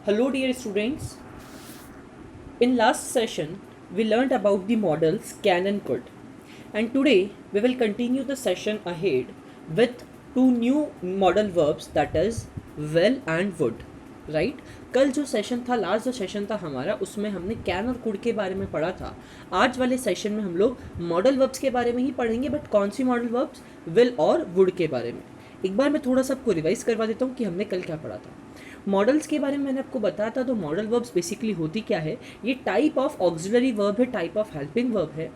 Hello, dear students. In last session, we learned about the models can and could. And today, we will continue the session ahead with two new modal verbs that is will and would. Right कल जो session था, last जो session था हमारा, उसमें हमने can और could के बारे में पढ़ा था. आज वाले सेशन में हम लोग मॉडल वर्ब्स के बारे में ही पढ़ेंगे, बट कौन सी मॉडल वर्ब्स, विल और वुड के बारे में. एक बार मैं थोड़ा सा आपको रिवाइज करवा देता हूँ कि हमने कल क्या पढ़ा था. मॉडल्स के बारे में मैंने आपको बताया था. तो मॉडल वर्ब्स बेसिकली होती क्या है, ये टाइप ऑफ ऑक्सिलरी वर्ब है, टाइप ऑफ हेल्पिंग वर्ब है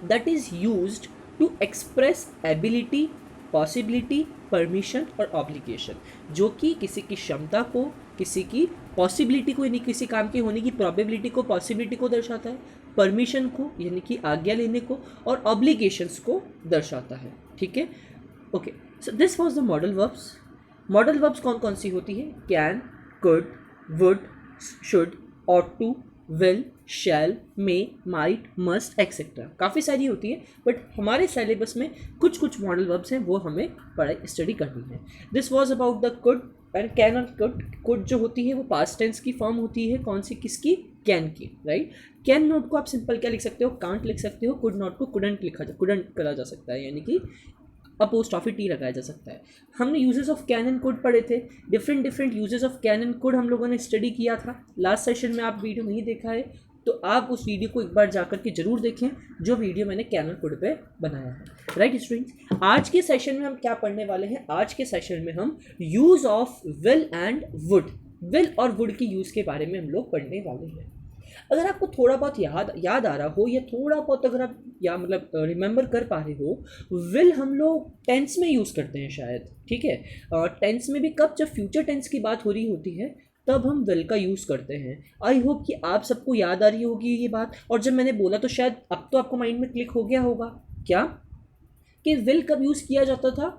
that is used to express ability, possibility, permission और ऑब्लिगेशन, जो कि किसी की क्षमता को, किसी की पॉसिबिलिटी को यानी किसी काम के होने की प्रोबेबिलिटी को, पॉसिबिलिटी को दर्शाता है, परमिशन को यानी कि आज्ञा लेने को, और ऑब्लिगेशंस को दर्शाता है. ठीक है, okay. So this was the modal verbs. Modal verbs कौन कौन सी होती है? Can, could, would, should, ought to, will, shall, may, might, must etcetera. काफ़ी सारी होती है, बट हमारे सिलेबस में कुछ कुछ मॉडल वर्ब्स हैं, वो हमें पढ़ाई स्टडी करनी है. This was about the could and can और कुड. कुड जो होती है वो पास्ट टेंस की फॉर्म होती है. कौन सी? किसकी? कैन की. राइट. कैन नोट को आप सिंपल क्या लिख सकते हो? कांट लिख सकते हो. कुड नोट को कुडंट करा जा सकता है, यानी कि अपोस्ट्रॉफी टी लगाया जा सकता है. हमने uses of can and could पढ़े थे. Different uses of can and could हम लोगों ने स्टडी किया था लास्ट सेशन में. आप वीडियो नहीं देखा है तो आप उस वीडियो को एक बार जाकर के जरूर देखें, जो वीडियो मैंने कैन एंड कुड पे बनाया है. राइट स्टूडेंट्स, आज के सेशन में हम क्या पढ़ने वाले हैं? आज के सेशन में हम use of will and would, will और वुड की यूज के बारे में हम लोग पढ़ने वाले हैं. अगर आपको थोड़ा बहुत याद आ रहा हो, या थोड़ा बहुत अगर आप या मतलब रिमेंबर कर पा रहे हो, विल हम लोग टेंस में यूज़ करते हैं शायद. ठीक है, टेंस में भी कब? जब फ्यूचर टेंस की बात हो रही होती है तब हम विल का यूज़ करते हैं. आई होप कि आप सबको याद आ रही होगी ये बात. और जब मैंने बोला तो शायद अब तो आपको माइंड में क्लिक हो गया होगा क्या, कि विल कब यूज़ किया जाता था?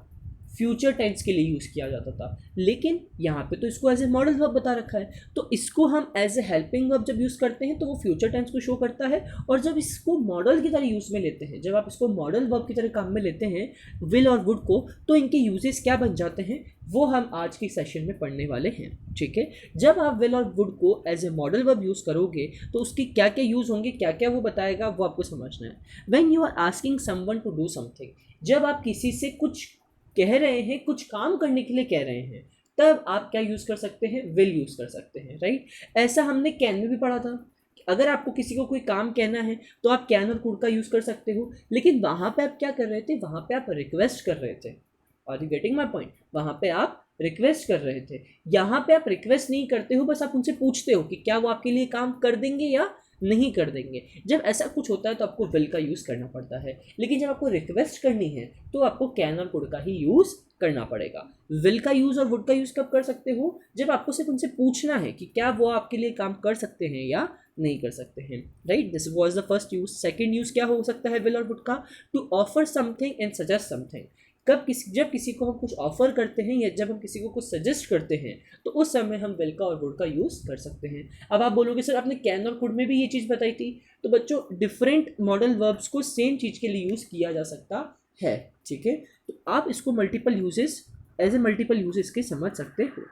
फ्यूचर टेंस के लिए यूज़ किया जाता था. लेकिन यहाँ पे तो इसको एज ए मॉडल वर्ब बता रखा है, तो इसको हम एज ए हेल्पिंग वर्ब जब यूज़ करते हैं तो वो फ्यूचर टेंस को शो करता है. और जब इसको मॉडल की तरह यूज़ में लेते हैं, जब आप इसको मॉडल वर्ब की तरह काम में लेते हैं विल और वुड को, तो इनके यूजेस क्या बन जाते हैं वो हम आज के सेशन में पढ़ने वाले हैं. ठीक है, जब आप विल और वुड को as a modal verb use करोगे तो उसकी क्या क्या यूज़ होंगे, क्या क्या वो बताएगा, वो आपको समझना है. When you are asking someone to do something, जब आप किसी से कुछ कह रहे हैं, कुछ काम करने के लिए कह रहे हैं, तब आप क्या यूज़ कर सकते हैं? विल यूज़ कर सकते हैं. राइट. ऐसा हमने कैन में भी पढ़ा था. अगर आपको किसी को कोई काम कहना है तो आप कैन और कुड का यूज़ कर सकते हो. लेकिन वहाँ पे आप क्या कर रहे थे? वहाँ पे आप रिक्वेस्ट कर रहे थे. Are you getting my point? वहाँ पे आप रिक्वेस्ट कर रहे थे. यहाँ पे आप रिक्वेस्ट नहीं करते हो, बस आप उनसे पूछते हो कि क्या वो आपके लिए काम कर देंगे या नहीं कर देंगे. जब ऐसा कुछ होता है तो आपको विल का यूज़ करना पड़ता है. लेकिन जब आपको रिक्वेस्ट करनी है तो आपको कैन और कुड का ही यूज़ करना पड़ेगा. विल का यूज़ और वुड का यूज़ कब कर सकते हो? जब आपको सिर्फ उनसे पूछना है कि क्या वो आपके लिए काम कर सकते हैं या नहीं कर सकते हैं. Right, this was the first use. Second use क्या हो सकता है विल और वुड का? To offer something and suggest something. जब किसी को हम कुछ ऑफर करते हैं या जब हम किसी को कुछ सजेस्ट करते हैं तो उस समय हम विल का और वुड का यूज़ कर सकते हैं. अब आप बोलोगे सर आपने कैन और कुड में भी ये चीज़ बताई थी. तो बच्चों, डिफरेंट मॉडल वर्ब्स को सेम चीज़ के लिए यूज़ किया जा सकता है. ठीक है, तो आप इसको multiple uses as a multiple uses के समझ सकते हो.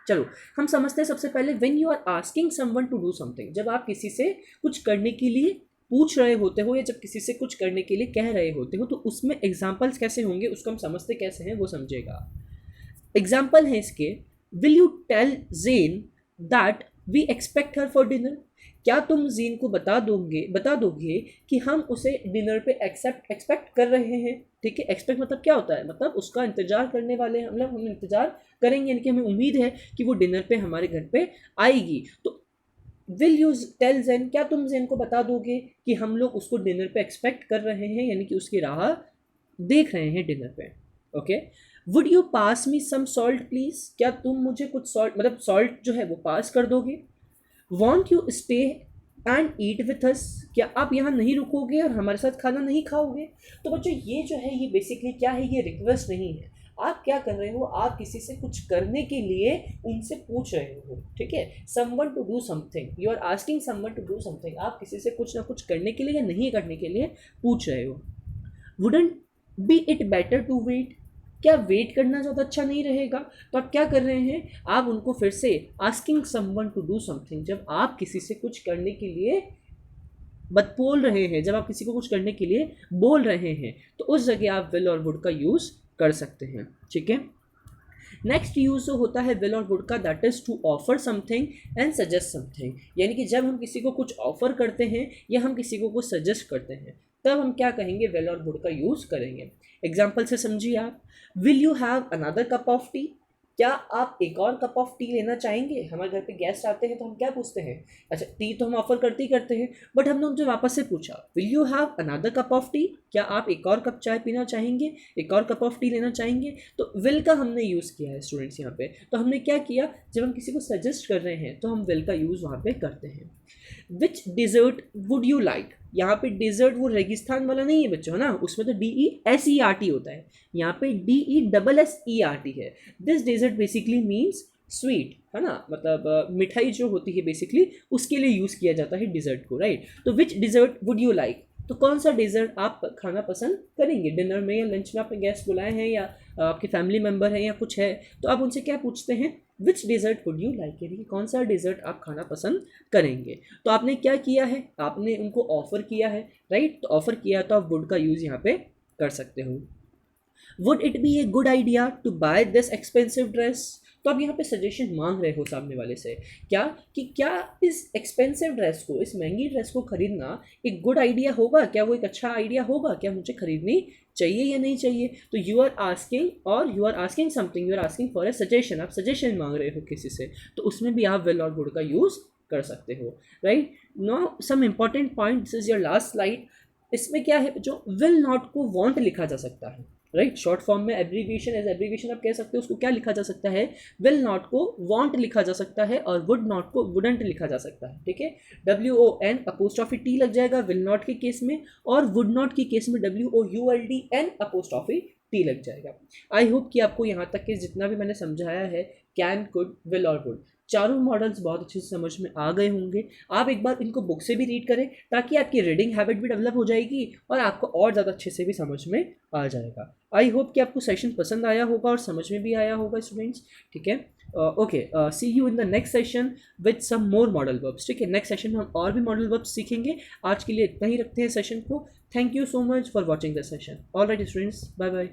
चलो हम समझते हैं. सबसे पहले when you are asking someone to do something, जब आप किसी से कुछ करने के लिए पूछ रहे होते हो या जब किसी से कुछ करने के लिए कह रहे होते हो, तो उसमें एग्जाम्पल्स कैसे होंगे, उसको हम समझते कैसे हैं वो समझेगा. एग्जाम्पल है इसके, will you tell Jane that we expect her for dinner. क्या तुम जीन को बता दोगे कि हम उसे डिनर पे एक्सपेक्ट कर रहे हैं. ठीक है, एक्सपेक्ट मतलब क्या होता है? मतलब उसका इंतजार करने वाले हैं, मतलब हम इंतजार करेंगे, यानी कि हमें उम्मीद है कि वो डिनर पे हमारे घर पे आएगी. तो विल यू टेल जेन, क्या तुम जेन को बता दोगे कि हम लोग उसको डिनर पे एक्सपेक्ट कर रहे हैं, यानी कि उसकी राह देख रहे हैं डिनर पे. Okay. Would you pass me some salt please, क्या तुम मुझे कुछ सॉल्ट, मतलब सॉल्ट जो है वो पास कर दोगे. Want you stay and eat with us, क्या आप यहाँ नहीं रुकोगे और हमारे साथ खाना नहीं खाओगे. तो बच्चों ये जो है ये बेसिकली क्या है, ये रिक्वेस्ट नहीं है. आप क्या कर रहे हो? आप किसी से कुछ करने के लिए उनसे पूछ रहे हो. ठीक है, someone to do something, you are asking someone to do something. आप किसी से कुछ ना कुछ करने के लिए या नहीं करने के लिए पूछ रहे हो. Wouldn't be it better to wait, क्या वेट करना ज़्यादा अच्छा नहीं रहेगा? तो आप क्या कर रहे हैं, आप उनको फिर से asking someone to do something, जब आप किसी से कुछ करने के लिए बोल रहे हैं, जब आप किसी को कुछ करने के लिए बोल रहे हैं, तो उस जगह आप विल और वुड का यूज़ कर सकते हैं। ठीक है, नेक्स्ट यूज जो होता है विल और वुड का, that is to offer something and suggest something. यानी कि जब हम किसी को कुछ ऑफर करते हैं या हम किसी को कुछ सजेस्ट करते हैं, तब हम क्या कहेंगे, विल और वुड का यूज़ करेंगे। एग्जाम्पल से समझिए आप, will you have another cup of T? क्या आप एक और कप ऑफ टी लेना चाहेंगे? हमारे घर पे गेस्ट आते हैं तो हम क्या पूछते हैं, अच्छा टी तो हम ऑफर करते ही करते हैं, बट हमने उनसे वापस से पूछा, will you have another cup of T? क्या आप एक और कप चाय पीना चाहेंगे, एक और कप ऑफ टी लेना चाहेंगे? तो विल का हमने यूज़ किया है स्टूडेंट्स यहाँ पे। तो हमने क्या किया, जब हम किसी को सजेस्ट कर रहे हैं तो हम विल का यूज़ वहाँ पे करते हैं। विच डिज़र्ट वुड यू लाइक? यहाँ पे डिज़र्ट वो रेगिस्तान वाला नहीं है बच्चों, है ना, उसमें तो DESERT होता है, यहाँ पे DESSERT है। This dessert basically means sweet, है ना, मतलब मिठाई जो होती है बेसिकली उसके लिए यूज़ किया जाता है डिज़र्ट को, राइट। तो विच डिज़र्ट वुड यू लाइक? तो कौन सा डेजर्ट आप खाना पसंद करेंगे? डिनर में या लंच में आपने गेस्ट बुलाए हैं या आपके फैमिली मेम्बर हैं या कुछ है, तो आप उनसे क्या पूछते हैं, विच डेजर्ट वुड यू लाइक, यानी कि कौन सा डेजर्ट आप खाना पसंद करेंगे। तो आपने क्या किया है, आपने उनको ऑफर किया है, राइट। तो ऑफर किया तो आप वुड का यूज़ यहाँ पे कर सकते हो। Would it be a good idea to buy this expensive dress? तो आप यहाँ पे सजेशन मांग रहे हो सामने वाले से, क्या कि क्या इस एक्सपेंसिव ड्रेस को, इस महंगी ड्रेस को खरीदना एक गुड आइडिया होगा, क्या वो एक अच्छा आइडिया होगा, क्या मुझे खरीदनी चाहिए या नहीं चाहिए? तो यू आर आस्किंग, और you are asking something, you are asking for a suggestion, आप सजेशन मांग रहे हो किसी से, तो उसमें भी आप विल और वुड का यूज़ कर सकते हो, right. Now some important point, this is your last slide. इसमें क्या है, जो विल नॉट को वांट लिखा जा सकता है, राइट। शॉर्ट फॉर्म में एब्रीविएशन, एज एब्रीविएशन आप कह सकते हो, उसको क्या लिखा जा सकता है, विल नॉट को वांट लिखा जा सकता है और वुड नॉट को वुडंट लिखा जा सकता है। ठीक है, WON अपोस्ट्रॉफी T लग जाएगा विल नॉट के केस में, और वुड नॉट के केस में WOULDN अपोस्ट्रॉफी T लग जाएगा। आई होप कि आपको यहाँ तक के जितना भी मैंने समझाया है, कैन, कुड, विल और वुड, चारों मॉडल्स बहुत अच्छे से समझ में आ गए होंगे। आप एक बार इनको बुक से भी रीड करें, ताकि आपकी रीडिंग हैबिट भी डेवलप हो जाएगी और आपको और ज़्यादा अच्छे से भी समझ में आ जाएगा। आई होप कि आपको सेशन पसंद आया होगा और समझ में भी आया होगा स्टूडेंट्स। ठीक है, okay, see you in the next session with some more modal verbs. ठीक है, नेक्स्ट सेशन में हम और भी मॉडल वर्ब्स सीखेंगे। आज के लिए इतना ही रखते हैं सेशन को। Thank you so much for watching the session. All right students, bye bye.